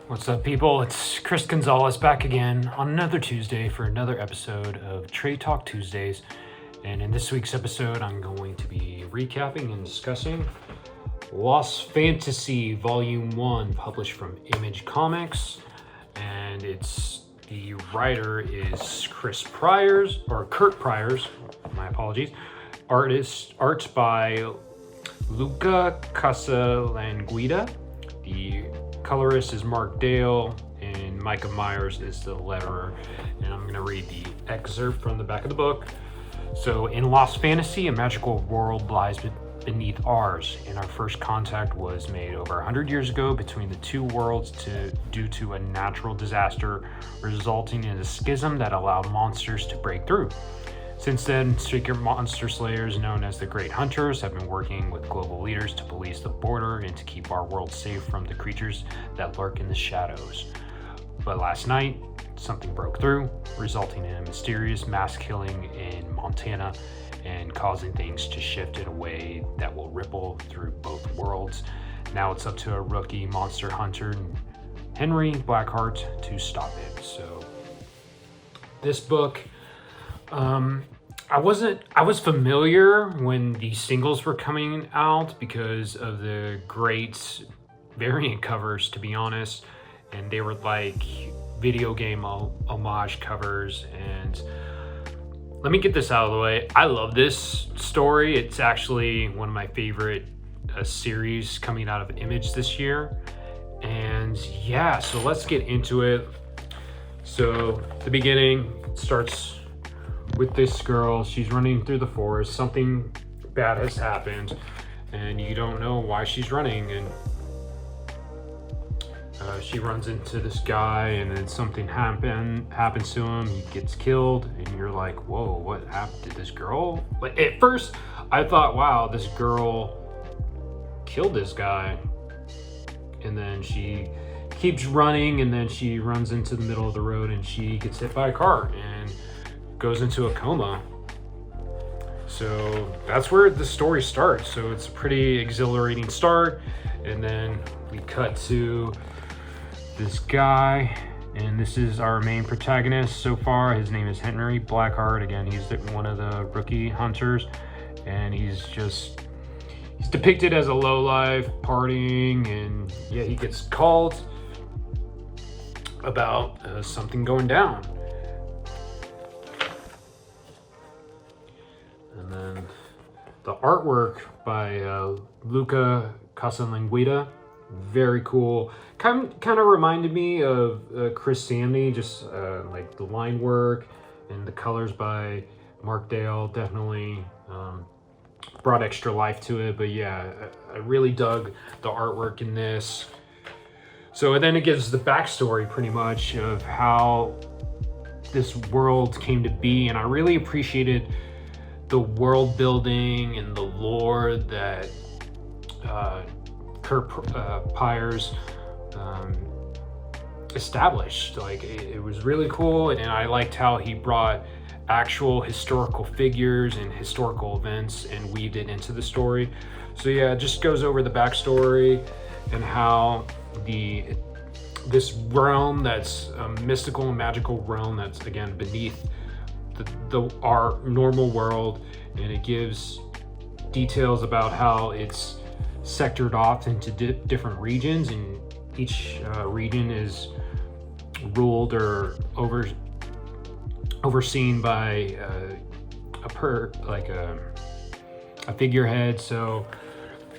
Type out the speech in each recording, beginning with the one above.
What's up, people? It's Chris Gonzalez back again on another Tuesday for another episode of Trade Talk Tuesdays. And in this week's episode, I'm going to be recapping and discussing Lost Fantasy Volume 1, published from Image Comics. And the writer is Curt Pires, my apologies. Art by Luca Caslanguida. The colorist is Mark Dale, and Micah Myers is the letterer. And I'm going to read the excerpt from the back of the book. So, in Lost Fantasy, a magical world lies beneath ours, and our first contact was made over 100 years ago between the two worlds due to a natural disaster, resulting in a schism that allowed monsters to break through. Since then, secret monster slayers known as the Great Hunters have been working with global leaders to police the border and to keep our world safe from the creatures that lurk in the shadows. But last night, something broke through, resulting in a mysterious mass killing in Montana and causing things to shift in a way that will ripple through both worlds. Now it's up to a rookie monster hunter, Henry Blackheart, to stop it. So, this book... I was familiar when the singles were coming out because of the great variant covers, to be honest, and they were like video game homage covers. And let me get this out of the way. I love this story. It's actually one of my favorite series coming out of Image this year. And yeah, so let's get into it. So the beginning starts with this girl. She's running through the forest. Something bad has happened, and you don't know why she's running. And she runs into this guy, and then something happens to him. He gets killed, and you're like, "Whoa, what happened to this girl?" Like at first, I thought, "Wow, this girl killed this guy," and then she keeps running, and then she runs into the middle of the road, and she gets hit by a car and goes into a coma. So that's where the story starts. So it's a pretty exhilarating start, and then we cut to this guy, and this is our main protagonist so far. His name is Henry Blackheart. Again, he's one of the rookie hunters, and he's depicted as a lowlife, partying, and yeah, he gets called about something going down. And then the artwork by Luca Caslanguida, very cool. Kind of reminded me of Chris Samney, just like the line work, and the colors by Mark Dale definitely brought extra life to it. But yeah, I really dug the artwork in this. So and then it gives the backstory pretty much of how this world came to be, and I really appreciated the world building and the lore that Curt Pires established. Like it was really cool, and I liked how he brought actual historical figures and historical events and weaved it into the story. So yeah, it just goes over the backstory and how this realm that's a mystical and magical realm that's again beneath our normal world, and it gives details about how it's sectored off into different regions, and each region is ruled or overseen by a figurehead. So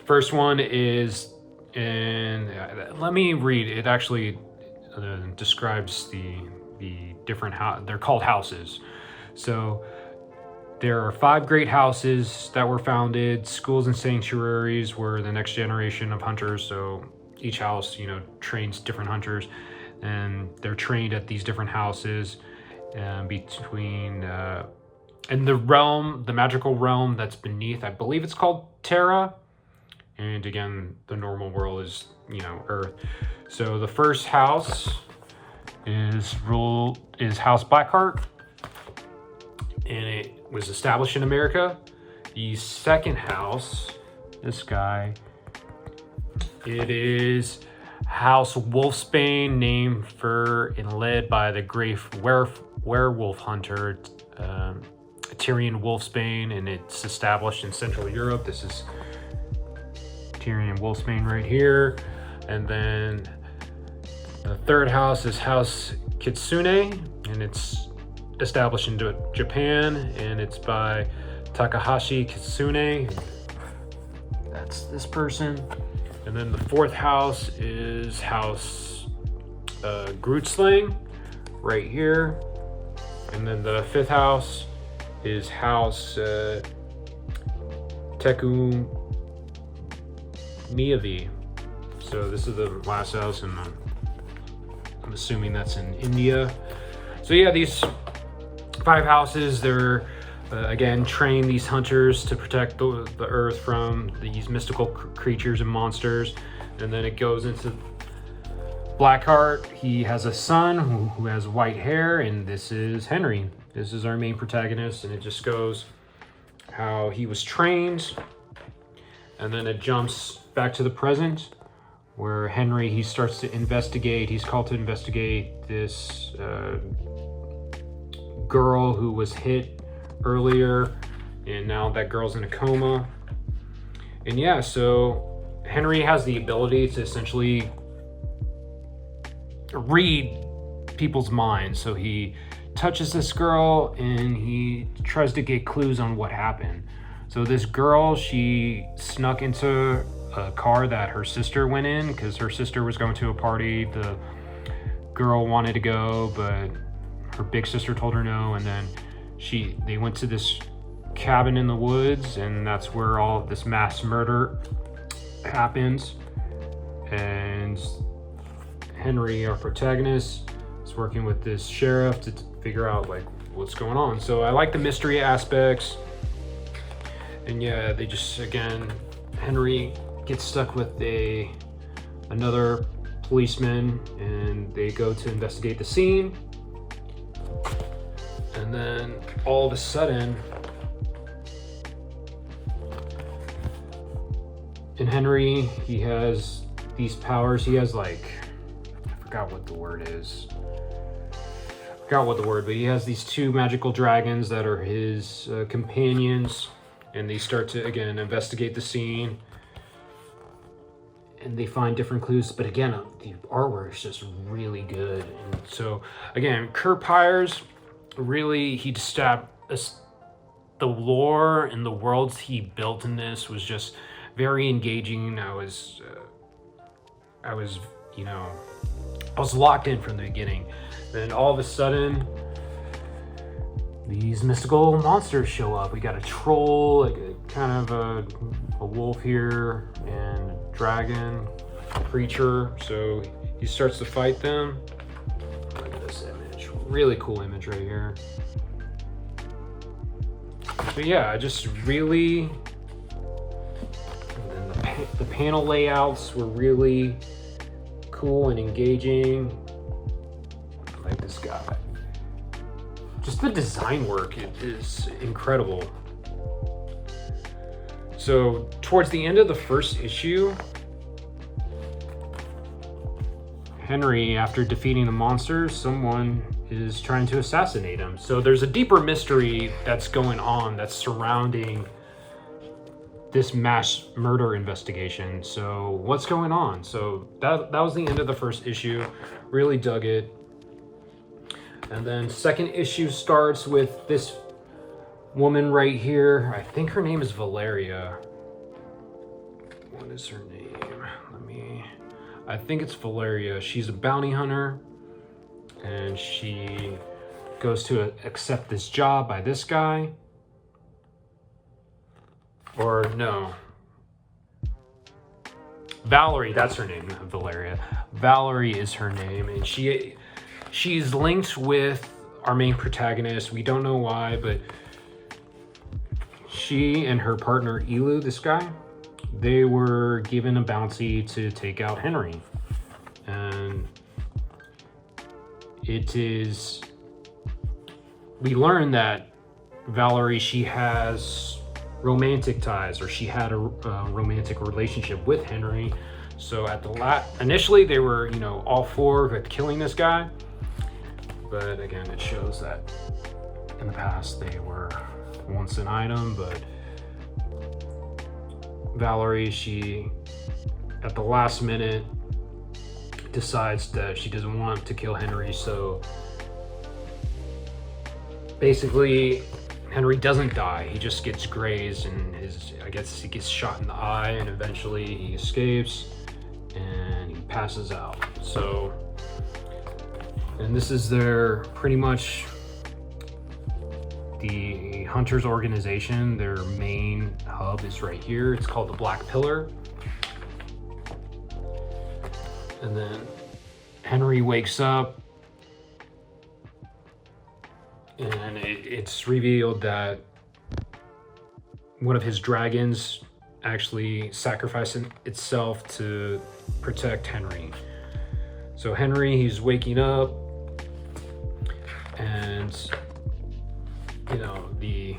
first one is let me read it. Actually describes the different they're called houses. So there are 5 great houses that were founded. Schools and sanctuaries were the next generation of hunters. So each house, trains different hunters, and they're trained at these different houses between and the magical realm that's beneath. I believe it's called Terra, and again, the normal world is Earth. So the first house is House Blackheart, and it was established in America. The second house, this guy, it is House Wolfsbane, named for and led by the great werewolf hunter Tyrion Wolfsbane, and it's established in Central Europe. This is Tyrion Wolfsbane right here. And then the third house is House Kitsune, and it's established in Japan, and it's by Takahashi Kitsune. That's this person. And then the fourth house is House Grootslang right here. And then the fifth house is House Tekumiyavi. So this is the last house, and I'm assuming that's in India. So yeah, these 5 houses, they're again train these hunters to protect the earth from these mystical creatures and monsters. And then it goes into Blackheart. He has a son who has white hair, and this is Henry. This is our main protagonist, and it just goes how he was trained. And then it jumps back to the present, where Henry, he starts to investigate. He's called to investigate this girl who was hit earlier, and now that girl's in a coma. And yeah, so Henry has the ability to essentially read people's minds. So he touches this girl and he tries to get clues on what happened. So this girl, she snuck into a car that her sister went in because her sister was going to a party. The girl wanted to go, but her big sister told her no. And then they went to this cabin in the woods, and that's where all this mass murder happens. And Henry, our protagonist, is working with this sheriff to figure out like what's going on. So I like the mystery aspects. And yeah, they just, again, Henry gets stuck with another policeman, and they go to investigate the scene. And then all of a sudden, in Henry, he has these powers. He has like, I forgot what the word, but he has these 2 magical dragons that are his companions. And they start to, again, investigate the scene. And they find different clues. But again, the artwork is just really good. And so, again, Curt Pires, really, he established the lore and the worlds he built in this was just very engaging. I was locked in from the beginning. Then all of a sudden, these mystical monsters show up. We got a troll, like kind of a wolf here, and a dragon, a creature. So he starts to fight them. Look at this image. Really cool image right here. So yeah, I just really... And then the panel layouts were really cool and engaging. I like this guy. Just the design work is incredible. So towards the end of the first issue, Henry, after defeating the monsters, someone is trying to assassinate him. So there's a deeper mystery that's going on that's surrounding this mass murder investigation. So what's going on? So that was the end of the first issue. Really dug it. And then second issue starts with this woman right here. I think her name is Valeria. What is her name? I think it's Valeria. She's a bounty hunter, and she goes to accept this job by this guy. Or no. Valerie, that's her name, not Valeria. Valerie is her name, and she's linked with our main protagonist. We don't know why, but she and her partner Elu, this guy, they were given a bounty to take out Henry. And we learn that Valerie, she has romantic ties, or she had a romantic relationship with Henry. So at the initially they were, all for at killing this guy, but again, it shows that in the past they were once an item. But Valerie, she at the last minute decides that she doesn't want to kill Henry, so basically Henry doesn't die. He just gets grazed, and I guess he gets shot in the eye, and eventually he escapes and he passes out. So, and this is their pretty much the Hunters organization. Their main hub is right here. It's called the Black Pillar. And then Henry wakes up, and it's revealed that one of his dragons actually sacrificed itself to protect Henry. So Henry, he's waking up, and the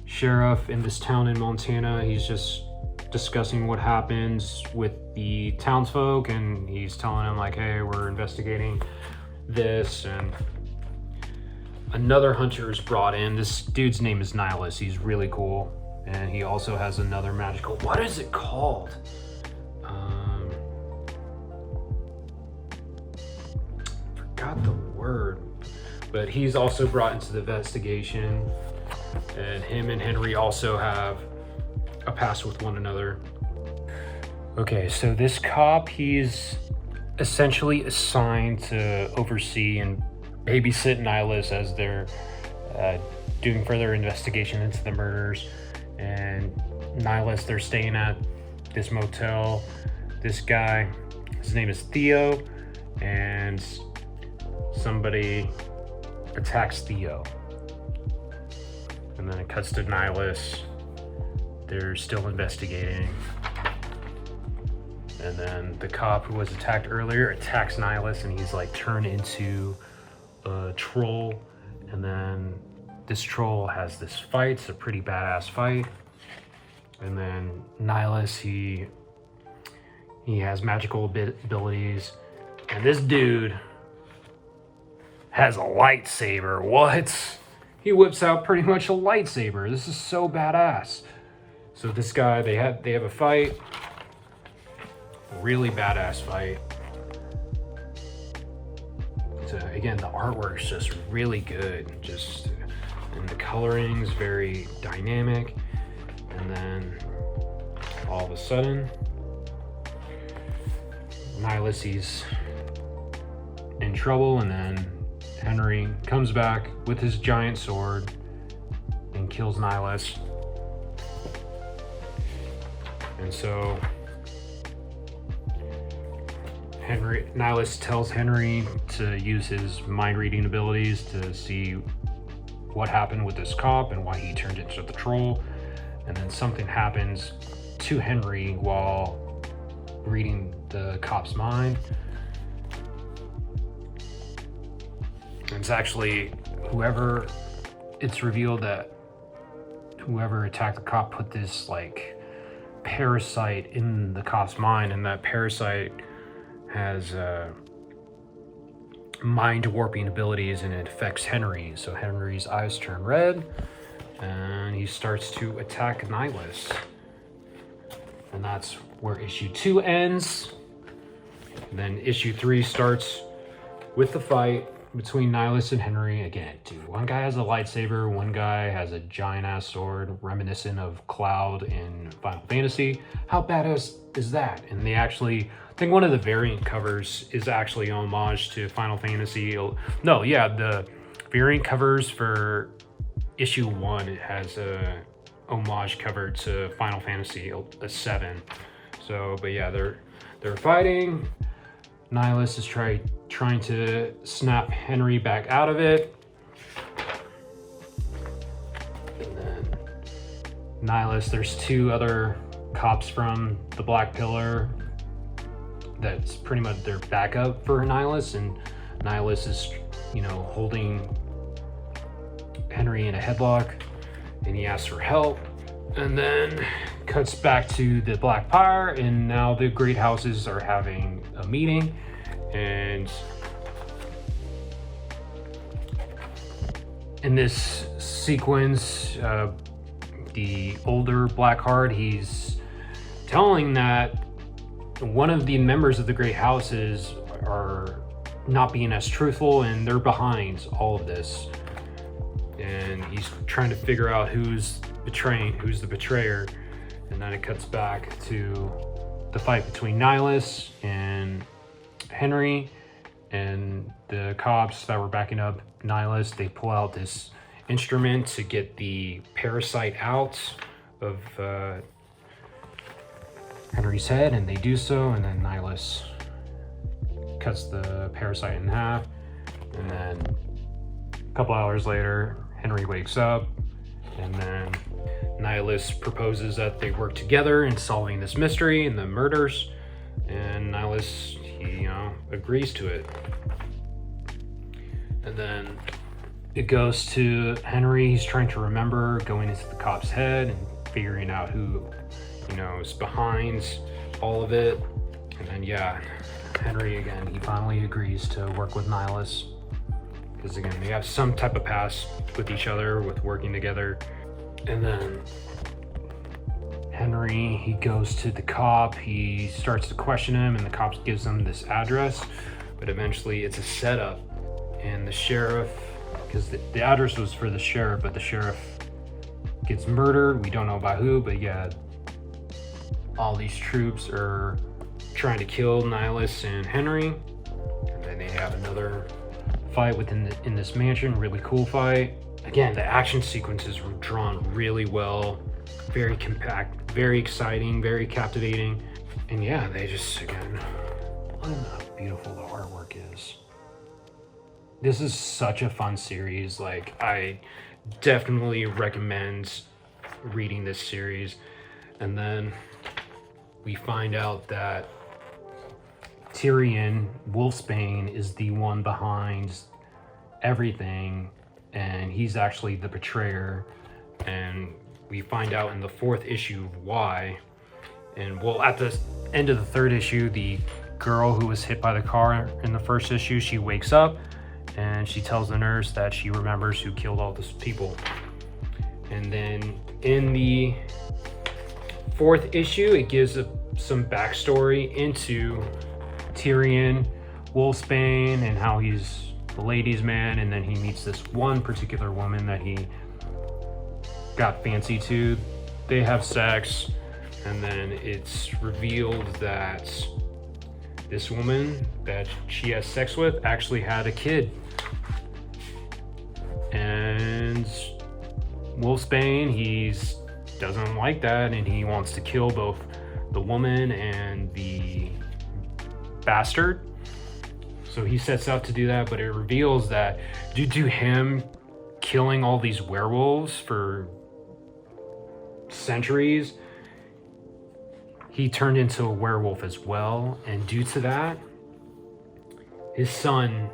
sheriff in this town in Montana, he's just discussing what happens with the townsfolk, and he's telling them like, hey, we're investigating this, and another hunter is brought in. This dude's name is Nihilus. He's really cool, and he also has another magical, what is it called? Forgot the word, but he's also brought into the investigation, and him and Henry also have a past with one another. Okay, so this cop, he's essentially assigned to oversee and babysit Nihilus as they're doing further investigation into the murders. And Nihilus, they're staying at this motel. This guy, his name is Theo, and somebody attacks Theo. And then it cuts to Nihilus. They're still investigating. And then the cop who was attacked earlier attacks Nihilus, and he's like turned into a troll. And then this troll has this fight. It's a pretty badass fight. And then Nihilus, he has magical abilities. And this dude has a lightsaber. What? He whips out pretty much a lightsaber. This is so badass. So this guy, they have a fight. Really badass fight. So again, the artwork's just really good. And the coloring's very dynamic. And then all of a sudden, Nihilus, he's in trouble, and then Henry comes back with his giant sword and kills Nihilus. And so Nihilus tells Henry to use his mind reading abilities to see what happened with this cop and why he turned into the troll. And then something happens to Henry while reading the cop's mind. And it's actually it's revealed that whoever attacked the cop put this like parasite in the cop's mind, and that parasite has mind warping abilities, and it affects Henry. So Henry's eyes turn red, and he starts to attack Nihilus. And that's where issue 2 ends. And then issue 3 starts with the fight between Nihilus and Henry. Again, dude, one guy has a lightsaber, one guy has a giant ass sword reminiscent of Cloud in Final Fantasy. How badass is that? And they actually, I think one of the variant covers is actually an homage to Final Fantasy. No, yeah, the variant covers for issue 1, it has a homage cover to Final Fantasy 7. So, but yeah, they're fighting. Nihilus is trying to snap Henry back out of it. And then Nihilus, there's 2 other cops from the Black Pillar that's pretty much their backup for Nihilus, and Nihilus is, holding Henry in a headlock, and he asks for help. And then cuts back to the Black Pyre, and now the great houses are having a meeting, and in this sequence, the older Blackheart, he's telling that one of the members of the great houses are not being as truthful, and they're behind all of this. And he's trying to figure out who's the betrayer. And then it cuts back to the fight between Nihilus and Henry, and the cops that were backing up Nihilus. They pull out this instrument to get the parasite out of Henry's head, and they do so, and then Nihilus cuts the parasite in half. And then a couple hours later, Henry wakes up, and then Nihilus proposes that they work together in solving this mystery and the murders, and Nihilus, he agrees to it. And then it goes to Henry. He's trying to remember, going into the cop's head and figuring out who is behind all of it. And then Henry again, he finally agrees to work with Nihilus, because again, they have some type of past with each other, with working together. And then Henry, he goes to the cop, he starts to question him, and the cop gives him this address, but eventually it's a setup. And the sheriff, because the address was for the sheriff, but the sheriff gets murdered. We don't know by who, but all these troops are trying to kill Nihilus and Henry. And then they have another fight in this mansion, really cool fight. Again, the action sequences were drawn really well, very compact, very exciting, very captivating. And they just, again, look how beautiful the artwork is. This is such a fun series. Like, I definitely recommend reading this series. And then we find out that Tyrion Wolfsbane is the one behind everything, and he's actually the betrayer. And we find out in the 4th issue why. And at the end of the 3rd issue, the girl who was hit by the car in the 1st issue, she wakes up and she tells the nurse that she remembers who killed all those people. And then in the 4th issue, it gives some backstory into Tyrion Wolfsbane and how he's a ladies' man, and then he meets this one particular woman that he got fancy to. They have sex, and then it's revealed that this woman that she has sex with actually had a kid. And Wolfsbane, he doesn't like that, and he wants to kill both the woman and the bastard. So he sets out to do that, but it reveals that due to him killing all these werewolves for centuries, he turned into a werewolf as well. And due to that, his son,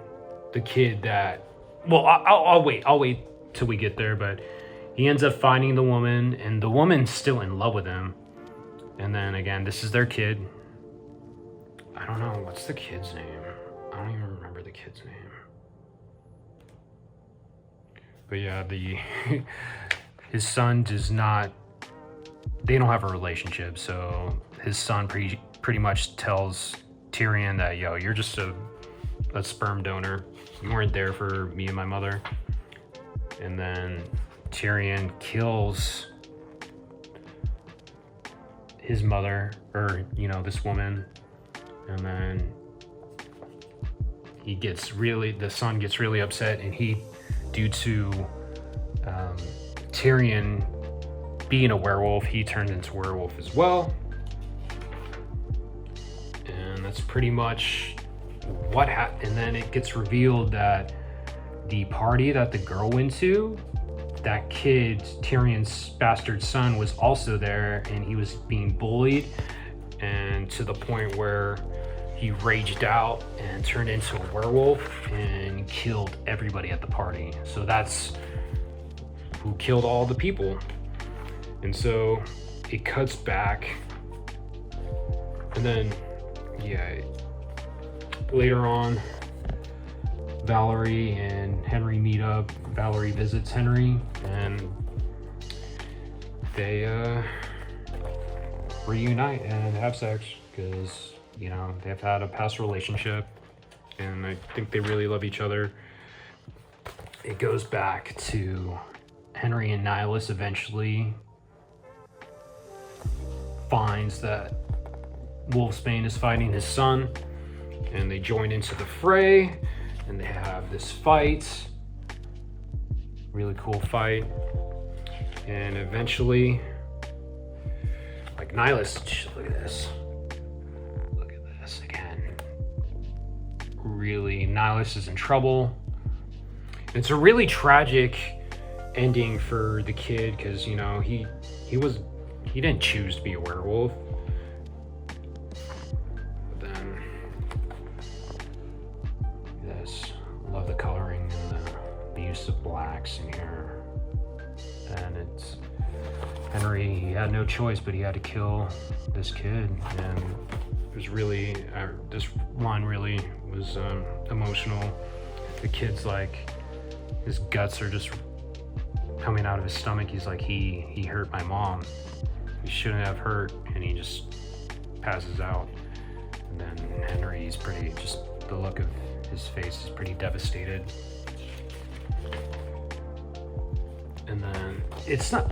the kid that, I'll wait till we get there, but he ends up finding the woman, and the woman's still in love with him. And then again, this is their kid. I don't know, what's the kid's name? I don't even remember the kid's name. But his son does not, they don't have a relationship, so his son pretty much tells Tyrion that, you're just a sperm donor. You weren't there for me and my mother. And then Tyrion kills his mother, or, this woman. And then the son gets really upset, and due to Tyrion being a werewolf, he turns into a werewolf as well. And that's pretty much what happened. And then it gets revealed that the party that the girl went to, that kid, Tyrion's bastard son, was also there, and he was being bullied, and to the point where he raged out and turned into a werewolf and killed everybody at the party. So that's who killed all the people. And so it cuts back, and then later on, Valerie and Henry meet up. Valerie visits Henry, and they reunite and have sex because, you know, they've had a past relationship, and I think they really love each other. It goes back to Henry and Nihilus eventually finds that Wolfsbane is fighting his son, and they join into the fray, and they have this fight, really cool fight, and eventually, like, Nihilus, look at this again, really, Nihilus is in trouble. It's a really tragic ending for the kid, because, you know, he didn't choose to be a werewolf. But then this, I love the coloring and the use of blacks in here. And it's Henry, he had no choice, but he had to kill this kid, and it was really this one really was emotional. The kid's like, his guts are just coming out of his stomach. He's like, he hurt my mom. He shouldn't have hurt, and he just passes out. And then Henry's pretty, just the look of his face is pretty devastated. And then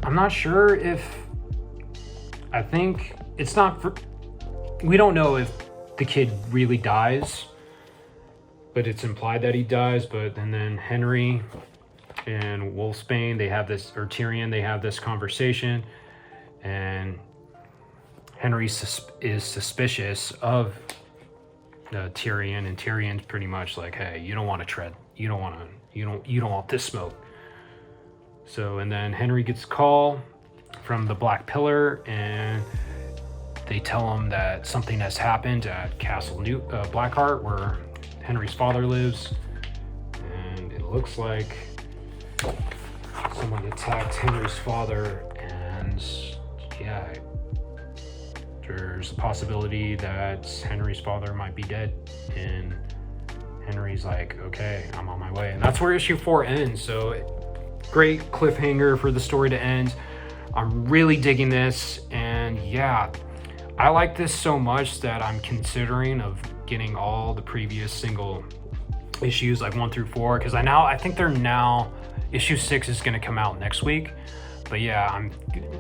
I'm not sure if, I think it's not for, we don't know if the kid really dies, but it's implied that he dies. But and then Henry and Wolfsbane, they have this, or Tyrion, they have this conversation, and Henry is suspicious of Tyrion, and Tyrion's pretty much like, hey, you don't want this smoke. So, and then Henry gets a call from the Black Pillar, and they tell him that something has happened at Castle Blackheart, where Henry's father lives, and it looks like someone attacked Henry's father, and yeah, there's a possibility that Henry's father might be dead, and Henry's like, okay, I'm on my way. And that's where issue 4 ends. So great cliffhanger for the story to end. I'm really digging this, and yeah, I like this so much that I'm considering of getting all the previous single issues, like 1 through 4, because I think they're now, issue 6 is going to come out next week. But yeah, I'm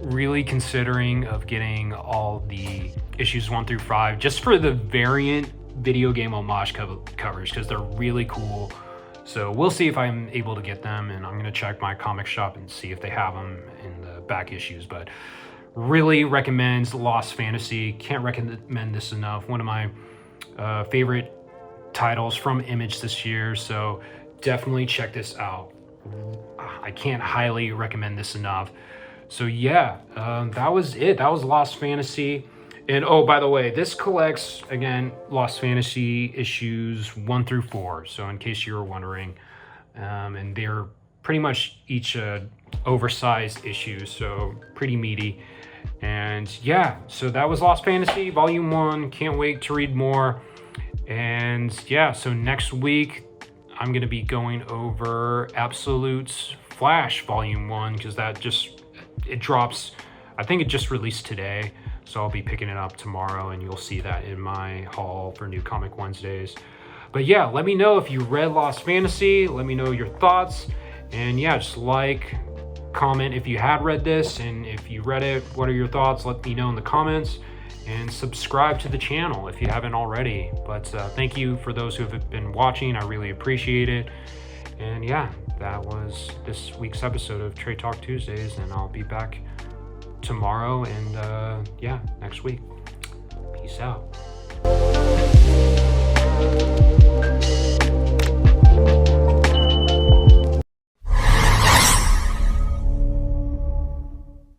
really considering of getting all the issues 1 through 5 just for the variant video game homage covers, because they're really cool. So we'll see if I'm able to get them, and I'm going to check my comic shop and see if they have them in the back issues. But really recommend Lost Fantasy. Can't recommend this enough. One of my favorite titles from Image this year, so definitely check this out. I can't highly recommend this enough. So yeah, that was it. That was Lost Fantasy. And oh, by the way, this collects, again, Lost Fantasy issues 1 through 4. So in case you were wondering, and they're pretty much each oversized issues, so pretty meaty. And yeah, so that was Lost Fantasy Volume 1. Can't wait to read more. And yeah, so next week, I'm going to be going over Absolute's Flash Volume 1, because it drops, I think it just released today. So I'll be picking it up tomorrow, and you'll see that in my haul for New Comic Wednesdays. But yeah, let me know if you read Lost Fantasy. Let me know your thoughts. And yeah, just like, comment if you had read this, and if you read it, what are your thoughts? Let me know in the comments, and subscribe to the channel if you haven't already. But thank you for those who have been watching. I really appreciate it. And yeah, that was this week's episode of Trade Talk Tuesdays, and I'll be back tomorrow and yeah, next week. Peace out.